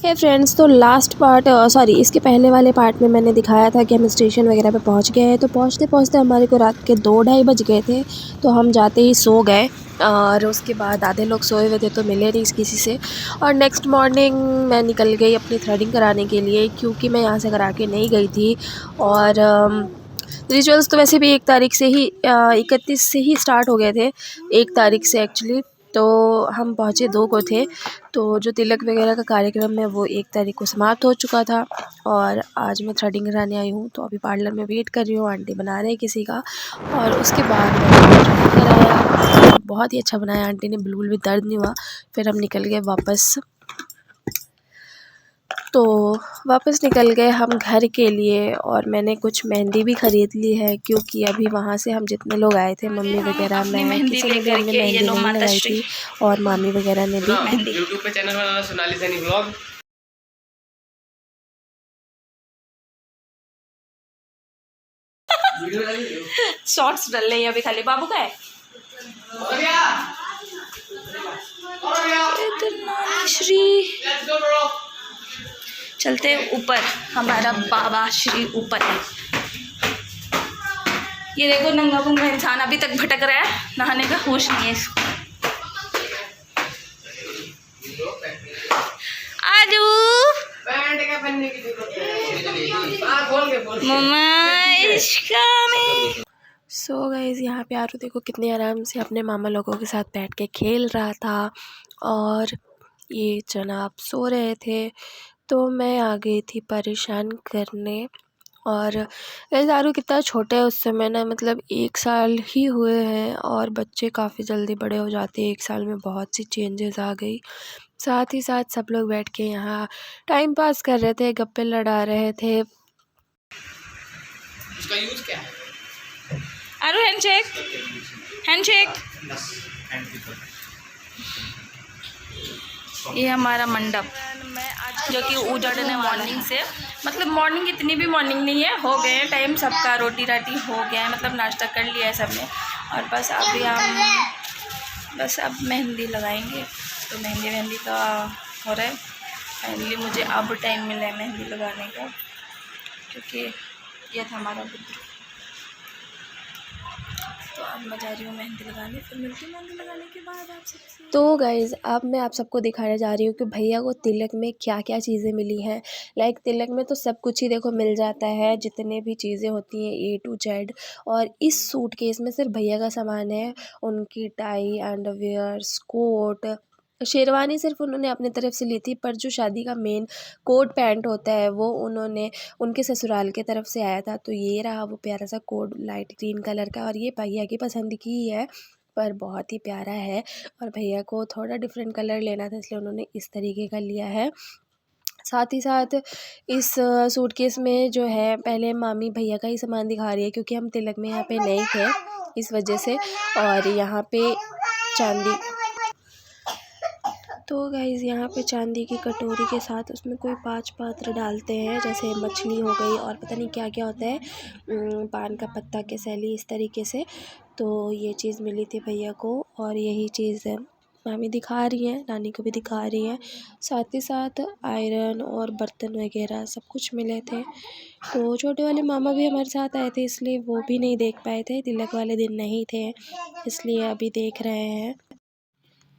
हे friends, तो last part sorry इसके पहले वाले पार्ट में मैंने दिखाया था कि हम स्टेशन वगैरह पे पहुंच गए हैं। तो पहुंचते पहुंचते हमारे को रात के 2-2:30 बज गए थे। तो हम जाते ही सो गए और उसके बाद आधे लोग सोए हुए थे तो मिले नहीं किसी से। और नेक्स्ट मॉर्निंग मैं निकल गई अपनी थ्रेडिंग कराने के लिए, क्योंकि मैं यहाँ से करा के नहीं गई थी। और रिचुअल्स तो वैसे भी 1 तारीख से ही 31 से ही स्टार्ट हो गए थे, 1 तारीख से एक्चुअली। तो हम पहुँचे 2 को थे। तो जो तिलक वगैरह का कार्यक्रम है वो 1 तारीख को समाप्त हो चुका था। और आज मैं थ्रेडिंग कराने आई हूँ, तो अभी पार्लर में वेट कर रही हूँ, आंटी बना रहे हैं किसी का। और उसके बाद मैंने थ्रेडिंग कराया, बहुत ही अच्छा बनाया आंटी ने, बिल्कुल भी दर्द नहीं हुआ। फिर हम निकल गए वापस। तो वापस निकल गए हम घर के लिए। और मैंने कुछ मेहंदी भी ख़रीद ली है, क्योंकि अभी वहाँ से हम जितने लोग आए थे, मम्मी वगैरह, मैं, किसी ने भी हमने मेहंदी नहीं लगाई थी। और मामी वगैरह ने भी यूट्यूब पे चैनल बनाना सोनाली सैनी ब्लॉग। शॉर्ट्स डल रही है अभी, खाली बाबू का है। श्री चलते ऊपर, हमारा बाबा श्री ऊपर है। ये देखो नंगा पुंगा इंसान अभी तक भटक रहा है, नहाने का होश नहीं है इसको। आजू सो गाइस, यहाँ पे आरू देखो कितने आराम से अपने मामा लोगों के साथ बैठ के खेल रहा था। और ये जनाब सो रहे थे, तो मैं आ गई थी परेशान करने। और गाइस आरू कितना छोटा है उस समय ना, मतलब 1 साल ही हुए हैं। और बच्चे काफ़ी जल्दी बड़े हो जाते हैं, 1 साल में बहुत सी चेंजेस आ गई। साथ ही साथ सब लोग बैठ के यहाँ टाइम पास कर रहे थे, गप्पे लड़ा रहे थे। इसका यूज क्या है? आरू हैंडशेक, हैंडशेक। ये हमारा मंडप जो कि उजड़ने मॉर्निंग से, मतलब मॉर्निंग इतनी भी मॉर्निंग नहीं है, हो गए हैं टाइम सबका, रोटी राटी हो गया है, मतलब नाश्ता कर लिया है सबने। और बस अभी हम अब मेहंदी लगाएंगे। तो मेहंदी का हो रहा है। फाइनली मुझे अब टाइम मिला है मेहंदी लगाने का, क्योंकि ये था हमारा बुद्ध। तो अब मैं जा रही हूँ मेहंदी लगाने, फिर मिलती हूँ मेहंदी लगाने के बाद आप सबसे। तो गाइज़, अब मैं आप सबको दिखाने जा रही हूँ कि भैया को तिलक में क्या क्या चीज़ें मिली हैं। लाइक तिलक में तो सब कुछ ही देखो मिल जाता है, जितने भी चीज़ें होती हैं A to Z। और इस सूटकेस में सिर्फ भैया का सामान है, उनकी टाई, अंडरवियर्स, कोट, शेरवानी सिर्फ उन्होंने अपनी तरफ से ली थी। पर जो शादी का मेन कोट पैंट होता है वो उन्होंने उनके ससुराल के तरफ से आया था। तो ये रहा वो प्यारा सा कोट लाइट ग्रीन कलर का, और ये भैया की पसंद की ही है, पर बहुत ही प्यारा है। और भैया को थोड़ा डिफरेंट कलर लेना था, इसलिए उन्होंने इस तरीके का लिया है। साथ ही साथ इस सूटकेस में जो है, पहले मामी भैया का ही सामान दिखा रही है, क्योंकि हम तिलक में यहाँ पे नहीं थे इस वजह से। और यहाँ पे चांदी, तो गाइज़ यहाँ पे चांदी की कटोरी के साथ उसमें कोई 5 पात्र डालते हैं, जैसे मछली हो गई और पता नहीं क्या क्या होता है, पान का पत्ता के सैली, इस तरीके से। तो ये चीज़ मिली थी भैया को, और यही चीज़ मामी दिखा रही हैं, नानी को भी दिखा रही हैं। साथ ही साथ आयरन और बर्तन वगैरह सब कुछ मिले थे। तो छोटे वाले मामा भी हमारे साथ आए थे, इसलिए वो भी नहीं देख पाए थे, तिलक वाले दिन नहीं थे, इसलिए अभी देख रहे हैं।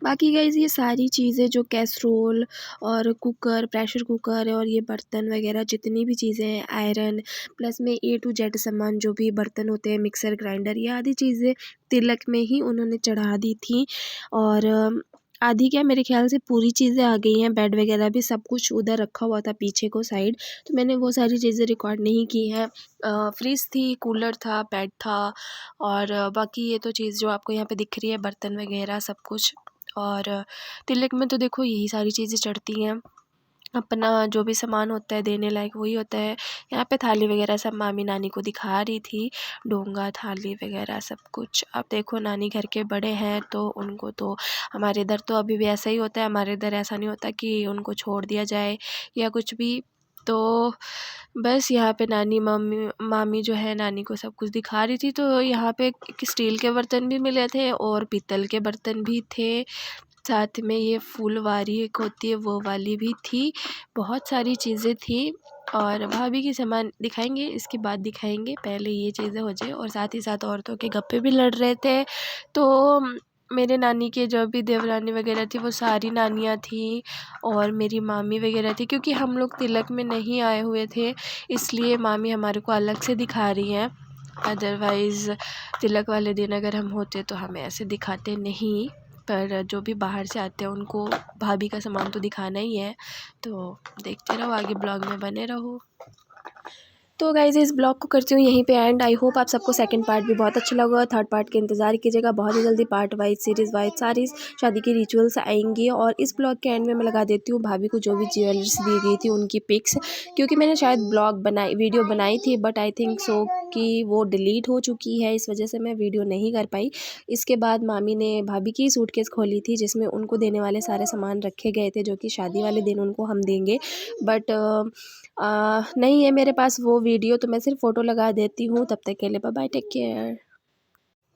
बाकी गाइज़ ये सारी चीज़ें जो कैसरोल और कुकर, प्रेशर कुकर और ये बर्तन वगैरह जितनी भी चीज़ें हैं, आयरन प्लस में A to Z सामान जो भी बर्तन होते हैं, मिक्सर ग्राइंडर, ये आदि चीज़ें तिलक में ही उन्होंने चढ़ा दी थी। और आधी क्या, मेरे ख्याल से पूरी चीज़ें आ गई हैं। बेड वगैरह भी सब कुछ उधर रखा हुआ था पीछे को साइड, तो मैंने वो सारी चीज़ें रिकॉर्ड नहीं की हैं। फ्रिज थी, कूलर था, बेड था, और बाकी ये तो चीज़ जो आपको यहाँ पे दिख रही है, बर्तन वगैरह सब कुछ। और तिलक में तो देखो यही सारी चीज़ें चढ़ती हैं, अपना जो भी सामान होता है देने लायक वही होता है। यहाँ पे थाली वगैरह सब मामी नानी को दिखा रही थी, डोंगा, थाली वगैरह सब कुछ। अब देखो नानी घर के बड़े हैं, तो उनको तो, हमारे इधर तो अभी भी ऐसा ही होता है, हमारे इधर ऐसा नहीं होता कि उनको छोड़ दिया जाए या कुछ भी। तो बस यहाँ पे नानी मामी जो है नानी को सब कुछ दिखा रही थी। तो यहाँ पे स्टील के बर्तन भी मिले थे और पीतल के बर्तन भी थे। साथ में ये फूलवारी एक होती है वो वाली भी थी, बहुत सारी चीज़ें थी। और भाभी की सामान दिखाएंगे, इसके बाद दिखाएंगे, पहले ये चीज़ें हो जाए। और साथ ही साथ औरतों के गप्पे भी लड़ रहे थे। तो मेरे नानी के जो भी देवरानी वगैरह थी वो सारी नानियाँ थी और मेरी मामी वगैरह थी, क्योंकि हम लोग तिलक में नहीं आए हुए थे इसलिए मामी हमारे को अलग से दिखा रही हैं। अदरवाइज़ तिलक वाले दिन अगर हम होते तो हमें ऐसे दिखाते नहीं, पर जो भी बाहर से आते हैं उनको भाभी का सामान तो दिखाना ही है। तो देखते रहो, आगे ब्लॉग में बने रहो। तो गाइज़ इस ब्लॉग को करती हूँ यहीं पे एंड। आई होप आप सबको सेकंड पार्ट भी बहुत अच्छा लगा। थर्ड पार्ट के इंतज़ार कीजिएगा, बहुत ही जल्दी पार्ट वाइज सीरीज़ वाइज सारी शादी की रिचुअल्स आएंगी। और इस ब्लॉग के एंड में मैं लगा देती हूँ भाभी को जो भी ज्वेलर्स दी गई थी उनकी पिक्स, क्योंकि मैंने शायद वीडियो बनाई थी बट आई थिंक सो कि वो डिलीट हो चुकी है, इस वजह से मैं वीडियो नहीं कर पाई। इसके बाद मामी ने भाभी की सूटकेस खोली थी जिसमें उनको देने वाले सारे सामान रखे गए थे जो कि शादी वाले दिन उनको हम देंगे, बट नहीं है मेरे पास वो वीडियो, तो मैं सिर्फ फ़ोटो लगा देती हूँ। तब तक के लिए बाय बाय, टेक केयर।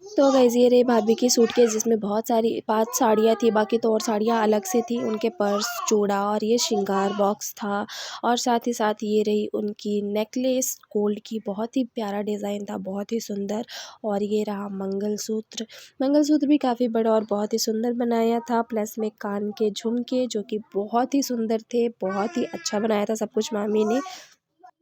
तो गाइज़ ये रही भाभी की सूटकेस जिसमें बहुत सारी 5 साड़ियाँ थी, बाकी तो और साड़ियाँ अलग से थी। उनके पर्स, चूड़ा और ये श्रृंगार बॉक्स था। और साथ ही साथ ये रही उनकी नेकलेस, गोल्ड की, बहुत ही प्यारा डिज़ाइन था, बहुत ही सुंदर। और ये रहा मंगलसूत्र, मंगलसूत्र भी काफ़ी बड़ा और बहुत ही सुंदर बनाया था। प्लस में कान के झुमके जो कि बहुत ही सुंदर थे, बहुत ही अच्छा बनाया था सब कुछ मामी ने।